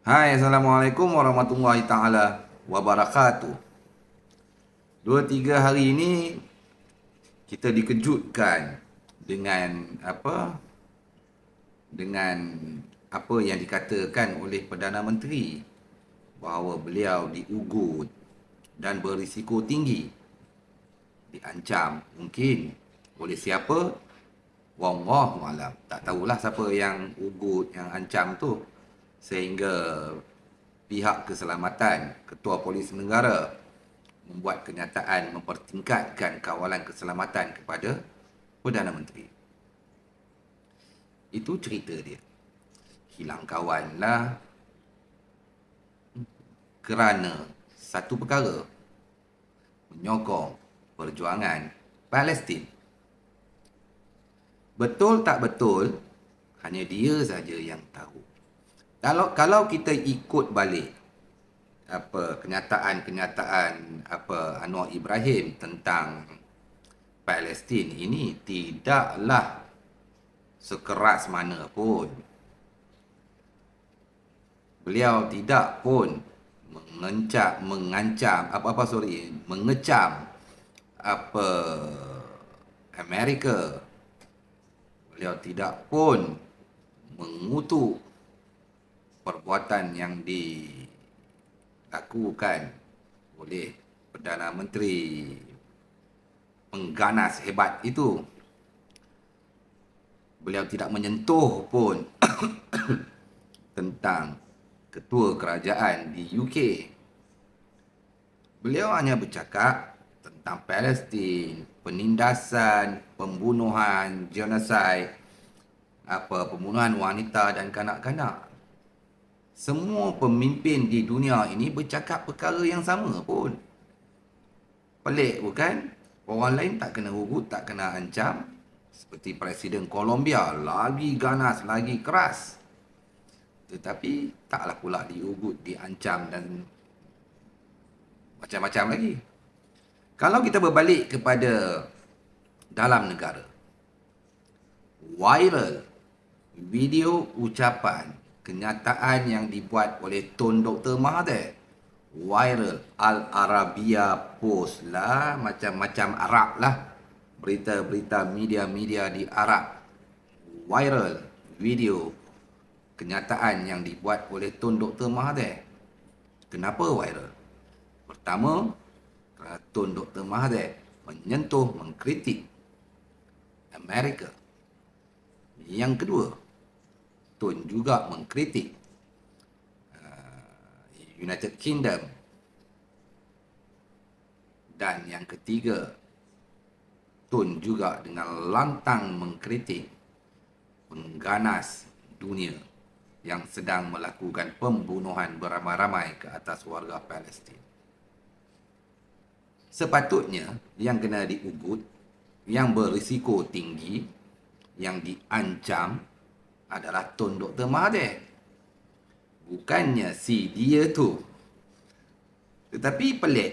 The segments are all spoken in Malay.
Hai, Assalamualaikum warahmatullahi taala wabarakatuh. 2-3 hari ini kita dikejutkan dengan apa? Dengan apa yang dikatakan oleh Perdana Menteri bahawa beliau diugut dan berisiko tinggi, diancam mungkin oleh siapa? Wallahu alam. Tak tahulah siapa yang ugut, yang ancam tu, sehingga pihak keselamatan, Ketua Polis Negara membuat kenyataan mempertingkatkan kawalan keselamatan kepada Perdana Menteri. Itu cerita dia. Hilang kawan lah kerana satu perkara, menyokong perjuangan Palestin. Betul tak betul, hanya dia saja yang tahu. Kalau kita ikut balik kenyataan Anwar Ibrahim tentang Palestin ini, tidaklah sekeras mana pun. Beliau tidak pun mengecam apa Amerika. Beliau tidak pun mengutuk perbuatan yang dilakukan oleh Perdana Menteri pengganas hebat itu. Beliau tidak menyentuh pun tentang ketua kerajaan di UK. Beliau hanya bercakap tentang Palestin, penindasan, pembunuhan, genosid, pembunuhan wanita dan kanak-kanak. Semua pemimpin di dunia ini bercakap perkara yang sama pun. Pelik bukan? Orang lain tak kena ugut, tak kena ancam. Seperti Presiden Colombia, lagi ganas, lagi keras. Tetapi taklah pula diugut, diancam dan macam-macam lagi. Kalau kita berbalik kepada dalam negara, viral video ucapan kenyataan yang dibuat oleh Tun Dr. Mahathir, viral. Al Arabiya Post lah, macam-macam Arab lah, berita-berita media-media di Arab, viral video kenyataan yang dibuat oleh Tun Dr. Mahathir. Kenapa viral? Pertama, kerana Tun Dr. Mahathir menyentuh, mengkritik Amerika. Yang kedua, Tun juga mengkritik United Kingdom. Dan yang ketiga, Tun juga dengan lantang mengkritik pengganas dunia yang sedang melakukan pembunuhan beramai-ramai ke atas warga Palestin. Sepatutnya yang kena diugut, yang berisiko tinggi, yang diancam adalah Tun Dr. Mahathir. Bukannya si dia tu. Tetapi pelik,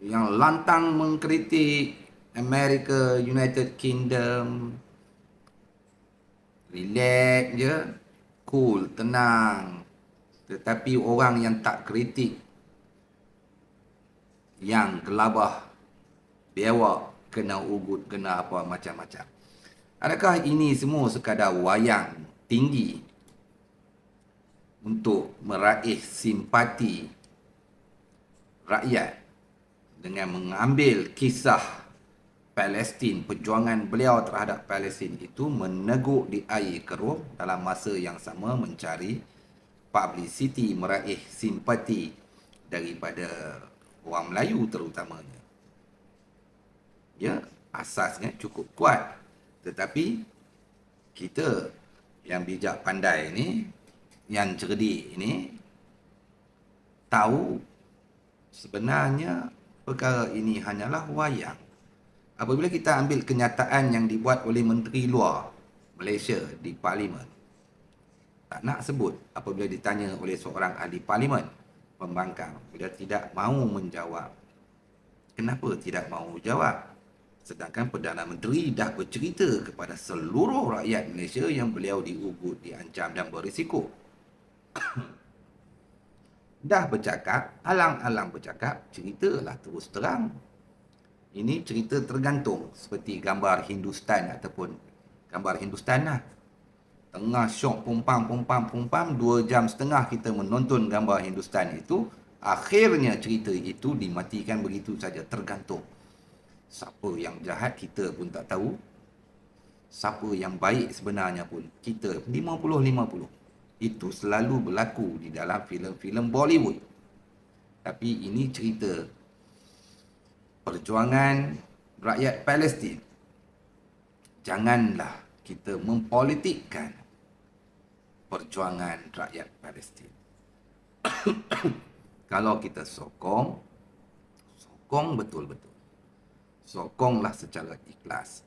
yang lantang mengkritik Amerika, United Kingdom, relax je, cool, tenang. Tetapi orang yang tak kritik, yang gelabah, bewak, kena ugut, kena apa macam-macam. Adakah ini semua sekadar wayang tinggi untuk meraih simpati rakyat dengan mengambil kisah Palestin, perjuangan beliau terhadap Palestin itu meneguk di air keruh, dalam masa yang sama mencari publicity, meraih simpati daripada orang Melayu terutamanya. Ya, asasnya cukup kuat. Tetapi kita yang bijak pandai ni, yang cerdik ini, tahu sebenarnya perkara ini hanyalah wayang. Apabila kita ambil kenyataan yang dibuat oleh Menteri Luar Malaysia di Parlimen, tak nak sebut, apabila ditanya oleh seorang ahli Parlimen pembangkang, dia tidak mahu menjawab. Kenapa tidak mahu jawab? Sedangkan Perdana Menteri dah bercerita kepada seluruh rakyat Malaysia yang beliau diugut, diancam dan berisiko. dah bercakap, alang-alang bercakap, ceritalah terus terang. Ini cerita tergantung, seperti gambar Hindustan ataupun gambar Hindustan lah. Tengah syok pumpam 2 jam setengah kita menonton gambar Hindustan itu, akhirnya cerita itu dimatikan begitu saja, tergantung. Siapa yang jahat kita pun tak tahu, siapa yang baik sebenarnya pun kita 50-50. Itu selalu berlaku di dalam filem-filem Bollywood. Tapi ini cerita perjuangan rakyat Palestin. Janganlah kita mempolitikkan perjuangan rakyat Palestin. Kalau kita sokong betul-betul. Sokonglah secara ikhlas.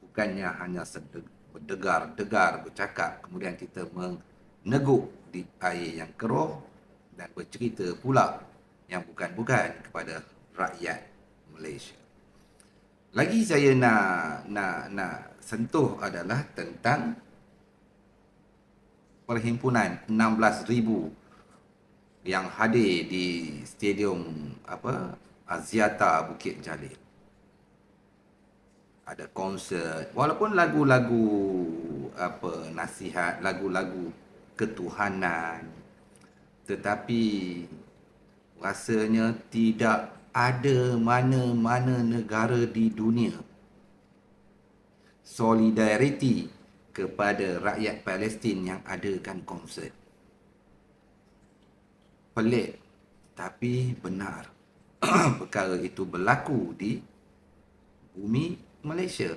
Bukannya hanya berdegar-degar, bercakap, kemudian kita meneguk di air yang keruh dan bercerita pula yang bukan-bukan kepada rakyat Malaysia. Lagi saya nak sentuh adalah tentang perhimpunan 16,000 yang hadir di stadium Axiata Bukit Jalil. Ada konsert, walaupun lagu-lagu nasihat, lagu-lagu ketuhanan, tetapi rasanya tidak ada mana-mana negara di dunia solidariti kepada rakyat Palestin yang adakan konsert. Pelik, tapi benar. Perkara itu berlaku di bumi Malaysia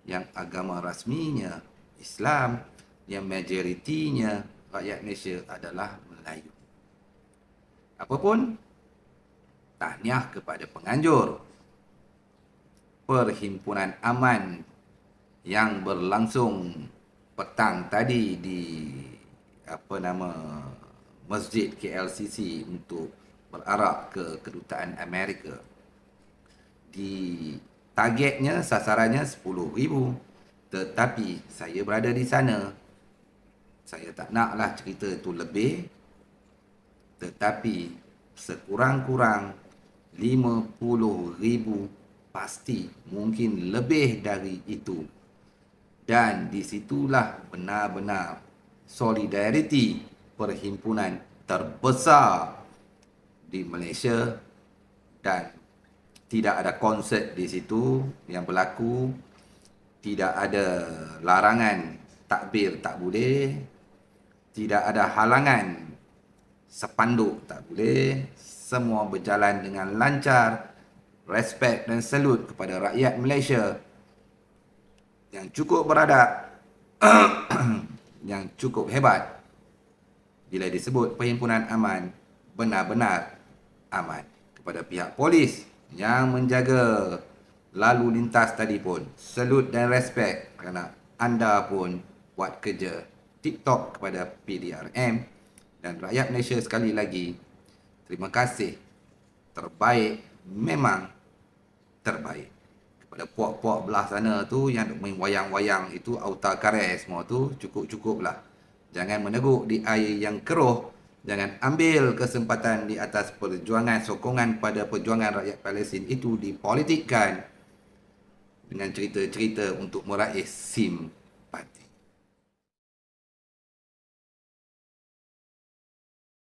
yang agama rasminya Islam, yang majoritinya rakyat Malaysia adalah Melayu. Apapun, tahniah kepada penganjur Perhimpunan Aman yang berlangsung petang tadi di Masjid KLCC untuk berarak ke Kedutaan Amerika. Di targetnya, sasarannya 10,000. Tetapi saya berada di sana. Saya tak naklah cerita itu lebih. Tetapi sekurang-kurang 50,000 pasti, mungkin lebih dari itu. Dan disitulah benar-benar solidariti perhimpunan terbesar di Malaysia, dan tidak ada konsert di situ yang berlaku, tidak ada larangan takbir tak boleh, tidak ada halangan sepanduk tak boleh, semua berjalan dengan lancar. Respect dan salut kepada rakyat Malaysia yang cukup beradab, yang cukup hebat. Bila disebut Perhimpunan Aman, benar-benar aman. Kepada pihak polis yang menjaga lalu lintas tadi pun, salut dan respect, kerana anda pun buat kerja TikTok kepada PDRM. Dan rakyat Malaysia sekali lagi, terima kasih. Terbaik, memang terbaik. Kepada puak-puak belah sana tu yang main wayang-wayang itu, auta karet semua tu, cukup-cukuplah. Jangan meneguk di air yang keruh. Jangan ambil kesempatan di atas perjuangan, sokongan pada perjuangan rakyat Palestin itu dipolitikkan dengan cerita-cerita untuk meraih simpati.